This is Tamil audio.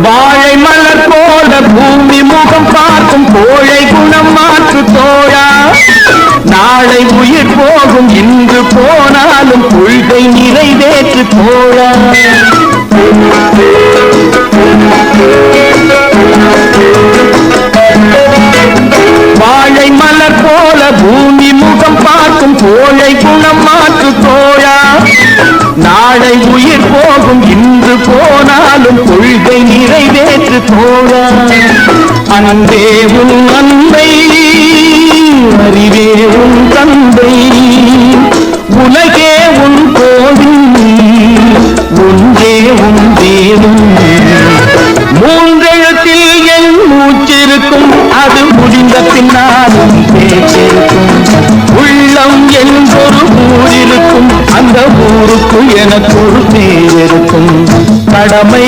வாழை மலர் போல பூமி முகம் பார்க்கும் கோழை குணம் மாற்று தோழா. நாளை உயிர் போகும் இன்று போனாலும் கொள்கை நிறைவேற்று தோழா. வாழை மலர் போல பூமி முகம் பார்க்கும் கோழை குணம் மாற்று தோழா. நாளை உயிர் போகும் இன்று போனாலும் கொள்கை நிறைவேற்று தோழா. அன்பே உன் அன்பை அறிவே உன் தந்தை உலகே உன் கோவில் ஒன்றே உன் தேவன். மூன்றெழுத்தில் என் மூச்சிருக்கும் அது முடிந்த பின்னாலும் பேச்சிருக்கும். உள்ளம் என்றொரு ஊரிருக்கும் அந்த ஊருக்கு எனக்கு ஒரு பேர் இருக்கும். கடமை